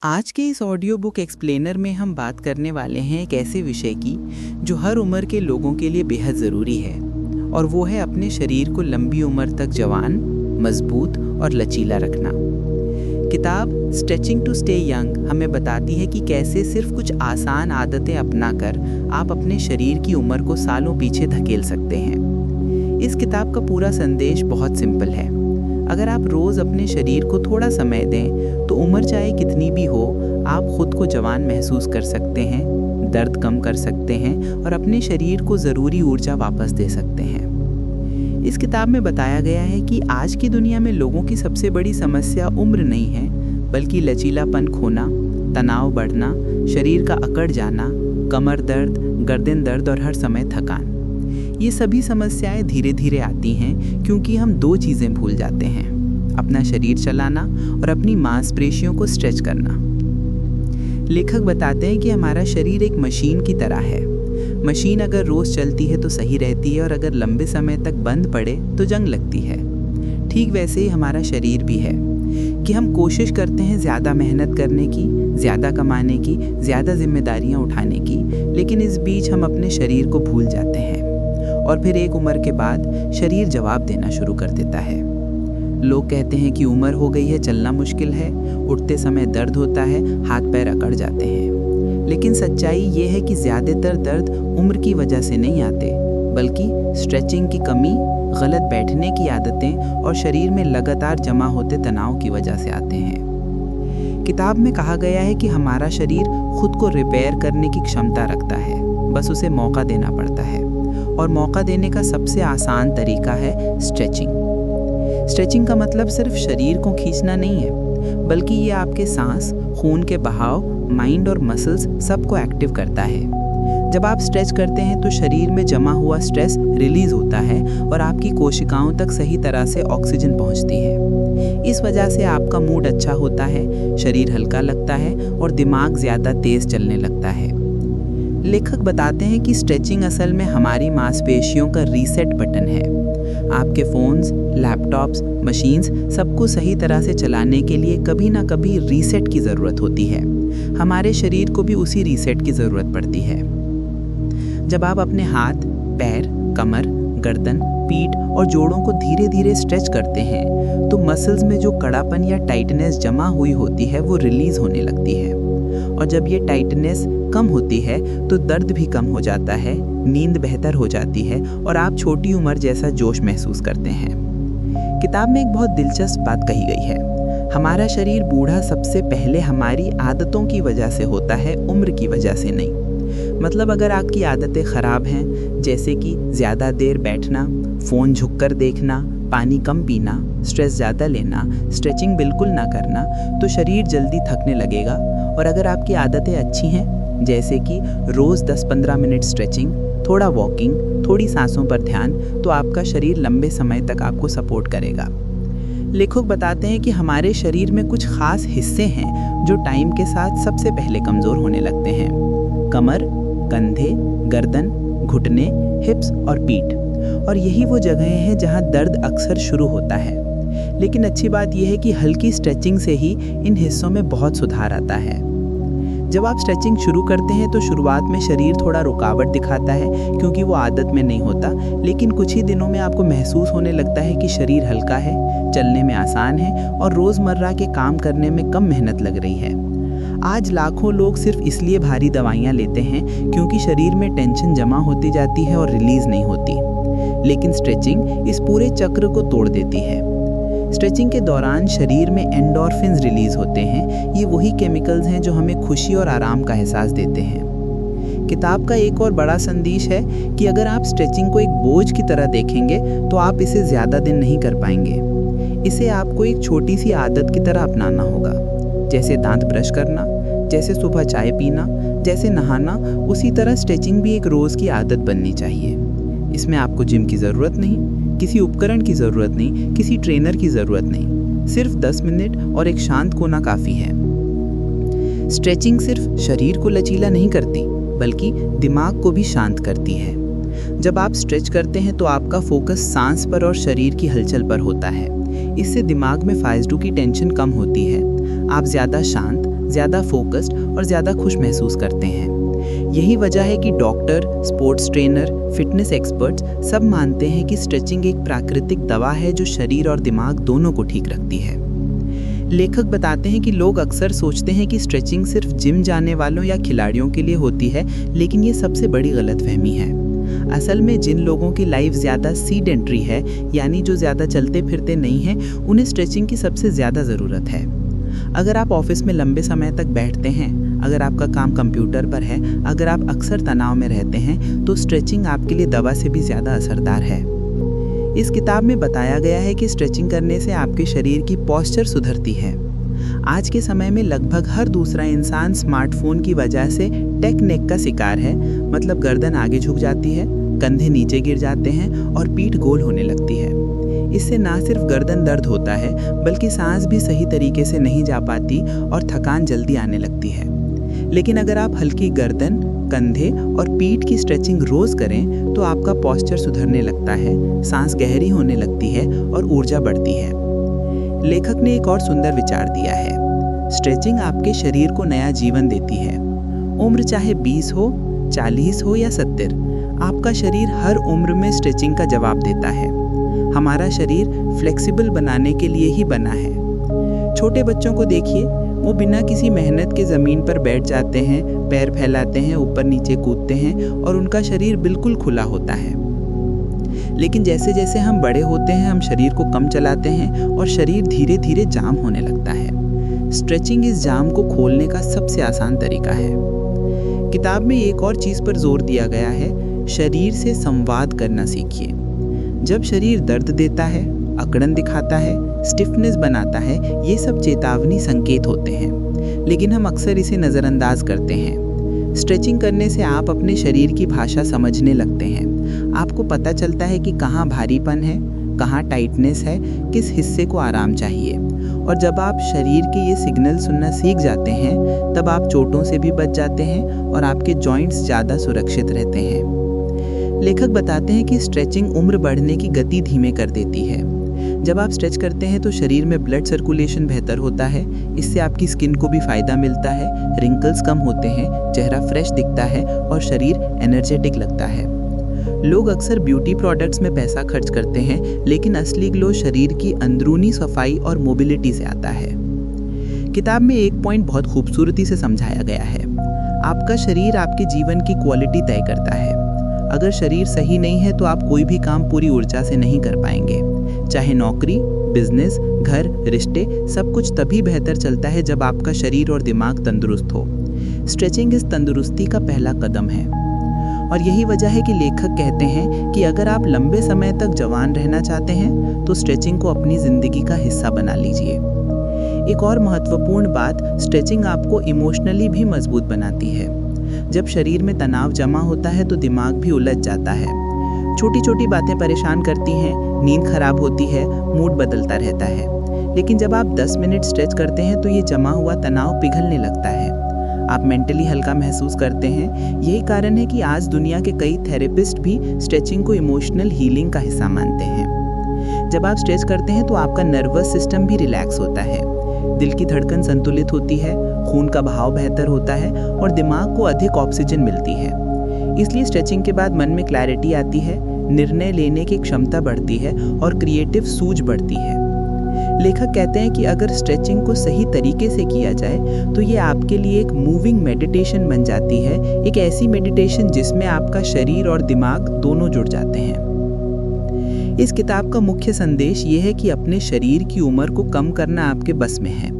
आज के इस ऑडियो बुक एक्सप्लेनर में हम बात करने वाले हैं एक ऐसे विषय की जो हर उम्र के लोगों के लिए बेहद ज़रूरी है, और वो है अपने शरीर को लंबी उम्र तक जवान, मजबूत और लचीला रखना। किताब स्ट्रेचिंग टू स्टे यंग हमें बताती है कि कैसे सिर्फ कुछ आसान आदतें अपनाकर आप अपने शरीर की उम्र को सालों पीछे धकेल सकते हैं। इस किताब का पूरा संदेश बहुत सिंपल है। अगर आप रोज़ अपने शरीर को थोड़ा समय दें तो उम्र चाहे कितनी भी हो, आप खुद को जवान महसूस कर सकते हैं, दर्द कम कर सकते हैं और अपने शरीर को ज़रूरी ऊर्जा वापस दे सकते हैं। इस किताब में बताया गया है कि आज की दुनिया में लोगों की सबसे बड़ी समस्या उम्र नहीं है, बल्कि लचीलापन खोना, तनाव बढ़ना, शरीर का अकड़ जाना, कमर दर्द, गर्दन दर्द और हर समय थकान। ये सभी समस्याएं धीरे धीरे आती हैं क्योंकि हम दो चीज़ें भूल जाते हैं: अपना शरीर चलाना और अपनी मांसपेशियों को स्ट्रेच करना। लेखक बताते हैं कि हमारा शरीर एक मशीन की तरह है। मशीन अगर रोज़ चलती है तो सही रहती है, और अगर लंबे समय तक बंद पड़े तो जंग लगती है। ठीक वैसे ही हमारा शरीर भी है कि हम कोशिश करते हैं ज़्यादा मेहनत करने की, ज़्यादा कमाने की, ज़्यादा जिम्मेदारियां उठाने की, लेकिन इस बीच हम अपने शरीर को भूल जाते हैं और फिर एक उम्र के बाद शरीर जवाब देना शुरू कर देता है। लोग कहते हैं कि उम्र हो गई है, चलना मुश्किल है, उठते समय दर्द होता है, हाथ पैर अकड़ जाते हैं। लेकिन सच्चाई ये है कि ज़्यादातर दर्द उम्र की वजह से नहीं आते, बल्कि स्ट्रेचिंग की कमी, गलत बैठने की आदतें और शरीर में लगातार जमा होते तनाव की वजह से आते हैं। किताब में कहा गया है कि हमारा शरीर खुद को रिपेयर करने की क्षमता रखता है, बस उसे मौका देना पड़ता है। और मौका देने का सबसे आसान तरीका है स्ट्रेचिंग। स्ट्रेचिंग का मतलब सिर्फ शरीर को खींचना नहीं है, बल्कि ये आपके सांस, खून के बहाव, माइंड और मसल्स सबको एक्टिव करता है। जब आप स्ट्रेच करते हैं तो शरीर में जमा हुआ स्ट्रेस रिलीज होता है और आपकी कोशिकाओं तक सही तरह से ऑक्सीजन पहुंचती है। इस वजह से आपका मूड अच्छा होता है, शरीर हल्का लगता है और दिमाग ज़्यादा तेज चलने लगता है। लेखक बताते हैं कि स्ट्रेचिंग असल में हमारी मांसपेशियों का रीसेट बटन है। आपके फ़ोन्स, लैपटॉप्स, मशीन्स सबको सही तरह से चलाने के लिए कभी ना कभी रीसेट की ज़रूरत होती है। हमारे शरीर को भी उसी रीसेट की ज़रूरत पड़ती है। जब आप अपने हाथ, पैर, कमर, गर्दन, पीठ और जोड़ों को धीरे धीरे स्ट्रेच करते हैं तो मसल्स में जो कड़ापन या टाइटनेस जमा हुई होती है वो रिलीज़ होने लगती है। और जब ये टाइटनेस कम होती है तो दर्द भी कम हो जाता है, नींद बेहतर हो जाती है और आप छोटी उम्र जैसा जोश महसूस करते हैं। किताब में एक बहुत दिलचस्प बात कही गई है: हमारा शरीर बूढ़ा सबसे पहले हमारी आदतों की वजह से होता है, उम्र की वजह से नहीं। मतलब अगर आपकी आदतें ख़राब हैं, जैसे कि ज़्यादा देर बैठना, फ़ोन झुककर देखना, पानी कम पीना, स्ट्रेस ज़्यादा लेना, स्ट्रेचिंग बिल्कुल ना करना, तो शरीर जल्दी थकने लगेगा। और अगर आपकी आदतें अच्छी हैं, जैसे कि रोज़ 10-15 मिनट स्ट्रेचिंग, थोड़ा वॉकिंग, थोड़ी सांसों पर ध्यान, तो आपका शरीर लंबे समय तक आपको सपोर्ट करेगा। लेखक बताते हैं कि हमारे शरीर में कुछ खास हिस्से हैं जो टाइम के साथ सबसे पहले कमज़ोर होने लगते हैं: कमर, कंधे, गर्दन, घुटने, हिप्स और पीठ। और यही वो जगहें हैं जहां दर्द अक्सर शुरू होता है। लेकिन अच्छी बात यह है कि हल्की स्ट्रेचिंग से ही इन हिस्सों में बहुत सुधार आता है। जब आप स्ट्रेचिंग शुरू करते हैं तो शुरुआत में शरीर थोड़ा रुकावट दिखाता है, क्योंकि वो आदत में नहीं होता। लेकिन कुछ ही दिनों में आपको महसूस होने लगता है कि शरीर हल्का है, चलने में आसान है और रोज़मर्रा के काम करने में कम मेहनत लग रही है। आज लाखों लोग सिर्फ इसलिए भारी दवाइयाँ लेते हैं क्योंकि शरीर में टेंशन जमा होती जाती है और रिलीज़ नहीं होती। लेकिन स्ट्रेचिंग इस पूरे चक्र को तोड़ देती है। स्ट्रेचिंग के दौरान शरीर में एंडोर्फिन्स रिलीज़ होते हैं। ये वही केमिकल्स हैं जो हमें खुशी और आराम का एहसास देते हैं। किताब का एक और बड़ा संदेश है कि अगर आप स्ट्रेचिंग को एक बोझ की तरह देखेंगे तो आप इसे ज़्यादा दिन नहीं कर पाएंगे। इसे आपको एक छोटी सी आदत की तरह अपनाना होगा, जैसे दांत ब्रश करना, जैसे सुबह चाय पीना, जैसे नहाना। उसी तरह स्ट्रेचिंग भी एक रोज़ की आदत बननी चाहिए। इसमें आपको जिम की ज़रूरत नहीं, किसी उपकरण की ज़रूरत नहीं, किसी ट्रेनर की ज़रूरत नहीं। सिर्फ 10 मिनट और एक शांत कोना काफ़ी है। स्ट्रेचिंग सिर्फ शरीर को लचीला नहीं करती, बल्कि दिमाग को भी शांत करती है। जब आप स्ट्रेच करते हैं तो आपका फोकस सांस पर और शरीर की हलचल पर होता है। इससे दिमाग में फालतू की टेंशन कम होती है। आप ज़्यादा शांत, ज़्यादा फोकस्ड और ज़्यादा खुश महसूस करते हैं। यही वजह है कि doctor, sports trainer, fitness experts सब मानते हैं कि स्ट्रेचिंग एक प्राकृतिक दवा है जो शरीर और दिमाग दोनों को ठीक रखती है। लेखक बताते हैं कि लोग अक्सर सोचते हैं कि स्ट्रेचिंग सिर्फ जिम जाने वालों या खिलाड़ियों के लिए होती है, लेकिन ये सबसे बड़ी गलतफहमी है। असल में जिन लोगों की लाइफ ज़्यादा सीडेंट्री है, यानी जो ज़्यादा चलते फिरते नहीं हैं, उन्हें स्ट्रेचिंग की सबसे ज़्यादा ज़रूरत है। अगर आप ऑफिस में लंबे समय तक बैठते हैं, अगर आपका काम कंप्यूटर पर है, अगर आप अक्सर तनाव में रहते हैं, तो स्ट्रेचिंग आपके लिए दवा से भी ज़्यादा असरदार है। इस किताब में बताया गया है कि स्ट्रेचिंग करने से आपके शरीर की पोस्चर सुधरती है। आज के समय में लगभग हर दूसरा इंसान स्मार्टफोन की वजह से टेक नेक का शिकार है, मतलब गर्दन आगे झुक जाती है, कंधे नीचे गिर जाते हैं और पीठ गोल होने लगती है। इससे ना सिर्फ गर्दन दर्द होता है, बल्कि सांस भी सही तरीके से नहीं जा पाती और थकान जल्दी आने लगती है। लेकिन अगर आप हल्की गर्दन, कंधे और पीठ की स्ट्रेचिंग रोज करें तो आपका पोस्चर सुधरने लगता है, सांस गहरी होने लगती है और ऊर्जा बढ़ती है। लेखक ने एक और सुंदर विचार दिया है, स्ट्रेचिंग आपके शरीर को नया जीवन देती है। उम्र चाहे 20 हो, 40 हो या 70, आपका शरीर हर उम्र में स्ट्रेचिंग का जवाब देता है। हमारा शरीर फ्लेक्सिबल बनाने के लिए ही बना है। छोटे बच्चों को देखिए, वो बिना किसी मेहनत के ज़मीन पर बैठ जाते हैं, पैर फैलाते हैं, ऊपर नीचे कूदते हैं और उनका शरीर बिल्कुल खुला होता है। लेकिन जैसे जैसे हम बड़े होते हैं, हम शरीर को कम चलाते हैं और शरीर धीरे धीरे जाम होने लगता है। स्ट्रेचिंग इस जाम को खोलने का सबसे आसान तरीका है। किताब में एक और चीज़ पर जोर दिया गया है, शरीर से संवाद करना सीखिए। जब शरीर दर्द देता है, अकड़न दिखाता है, स्टिफनेस बनाता है, ये सब चेतावनी संकेत होते हैं, लेकिन हम अक्सर इसे नज़रअंदाज करते हैं। स्ट्रेचिंग करने से आप अपने शरीर की भाषा समझने लगते हैं। आपको पता चलता है कि कहाँ भारीपन है, कहाँ टाइटनेस है, किस हिस्से को आराम चाहिए। और जब आप शरीर के ये सिग्नल सुनना सीख जाते हैं, तब आप चोटों से भी बच जाते हैं और आपके जॉइंट्स ज़्यादा सुरक्षित रहते हैं। लेखक बताते हैं कि स्ट्रेचिंग उम्र बढ़ने की गति धीमे कर देती है। जब आप स्ट्रेच करते हैं तो शरीर में ब्लड सर्कुलेशन बेहतर होता है, इससे आपकी स्किन को भी फ़ायदा मिलता है, रिंकल्स कम होते हैं, चेहरा फ्रेश दिखता है और शरीर एनर्जेटिक लगता है। लोग अक्सर ब्यूटी प्रोडक्ट्स में पैसा खर्च करते हैं, लेकिन असली ग्लो शरीर की अंदरूनी सफाई और मोबिलिटी से आता है। किताब में एक पॉइंट बहुत खूबसूरती से समझाया गया है, आपका शरीर आपके जीवन की क्वालिटी तय करता है। अगर शरीर सही नहीं है तो आप कोई भी काम पूरी ऊर्जा से नहीं कर पाएंगे। चाहे नौकरी, बिजनेस, घर, रिश्ते, सब कुछ तभी बेहतर चलता है जब आपका शरीर और दिमाग तंदुरुस्त हो। स्ट्रेचिंग इस तंदुरुस्ती का पहला कदम है और यही वजह है कि लेखक कहते हैं कि अगर आप लंबे समय तक जवान रहना चाहते हैं तो स्ट्रेचिंग को अपनी ज़िंदगी का हिस्सा बना लीजिए। एक और महत्वपूर्ण बात, स्ट्रेचिंग आपको इमोशनली भी मजबूत बनाती है। जब शरीर में तनाव जमा होता है तो दिमाग भी उलझ जाता है। छोटी छोटी बातें परेशान करती हैं, नींद खराब होती है, मूड बदलता रहता है। लेकिन जब आप 10 मिनट स्ट्रेच करते हैं तो ये जमा हुआ तनाव पिघलने लगता है। आप मेंटली हल्का महसूस करते हैं। यही कारण है कि आज दुनिया के कई थेरेपिस्ट भी स्ट्रेचिंग को इमोशनल हीलिंग का हिस्सा मानते हैं। जब आप स्ट्रेच करते हैं तो आपका नर्वस सिस्टम भी रिलैक्स होता है, दिल की धड़कन संतुलित होती है, खून का बहाव बेहतर होता है और दिमाग को अधिक ऑक्सीजन मिलती है। इसलिए स्ट्रेचिंग के बाद मन में क्लैरिटी आती है, निर्णय लेने की क्षमता बढ़ती है और क्रिएटिव सूझ बढ़ती है। लेखक कहते हैं कि अगर स्ट्रेचिंग को सही तरीके से किया जाए तो ये आपके लिए एक मूविंग मेडिटेशन बन जाती है, एक ऐसी मेडिटेशन जिसमें आपका शरीर और दिमाग दोनों जुड़ जाते हैं। इस किताब का मुख्य संदेश ये है कि अपने शरीर की उम्र को कम करना आपके बस में है।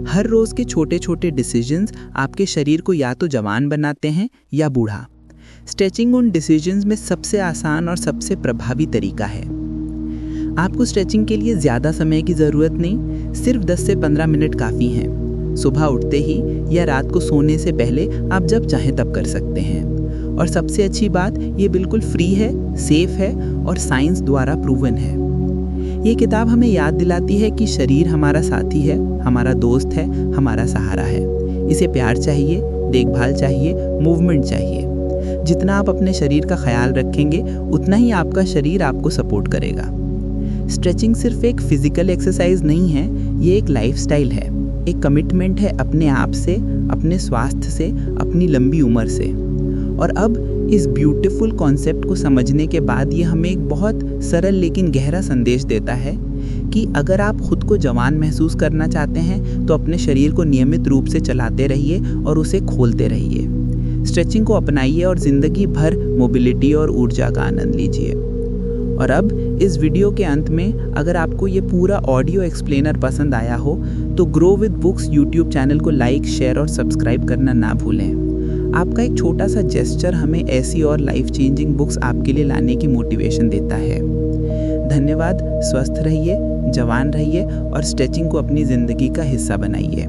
हर रोज़ के छोटे छोटे डिसीजंस आपके शरीर को या तो जवान बनाते हैं या बूढ़ा। स्ट्रेचिंग उन डिसीजंस में सबसे आसान और सबसे प्रभावी तरीका है। आपको स्ट्रेचिंग के लिए ज़्यादा समय की ज़रूरत नहीं, सिर्फ 10 से 15 मिनट काफ़ी हैं। सुबह उठते ही या रात को सोने से पहले आप जब चाहें तब कर सकते हैं। और सबसे अच्छी बात, ये बिल्कुल फ्री है, सेफ है और साइंस द्वारा प्रूवन है। ये किताब हमें याद दिलाती है कि शरीर हमारा साथी है, हमारा दोस्त है, हमारा सहारा है। इसे प्यार चाहिए, देखभाल चाहिए, मूवमेंट चाहिए। जितना आप अपने शरीर का ख्याल रखेंगे उतना ही आपका शरीर आपको सपोर्ट करेगा। स्ट्रेचिंग सिर्फ एक फिजिकल एक्सरसाइज नहीं है, ये एक लाइफस्टाइल है, एक कमिटमेंट है अपने आप से, अपने स्वास्थ्य से, अपनी लंबी उम्र से। और अब इस ब्यूटीफुल कॉन्सेप्ट को समझने के बाद ये हमें एक बहुत सरल लेकिन गहरा संदेश देता है कि अगर आप खुद को जवान महसूस करना चाहते हैं तो अपने शरीर को नियमित रूप से चलाते रहिए और उसे खोलते रहिए। स्ट्रेचिंग को अपनाइए और ज़िंदगी भर मोबिलिटी और ऊर्जा का आनंद लीजिए। और अब इस वीडियो के अंत में अगर आपको ये पूरा ऑडियो एक्सप्लेनर पसंद आया हो तो grow with books YouTube channel को लाइक, शेयर और सब्सक्राइब करना ना भूलें। आपका एक छोटा सा जेस्चर हमें ऐसी और लाइफ चेंजिंग बुक्स आपके लिए लाने की मोटिवेशन देता है। धन्यवाद। स्वस्थ रहिए, जवान रहिए और स्ट्रेचिंग को अपनी ज़िंदगी का हिस्सा बनाइए।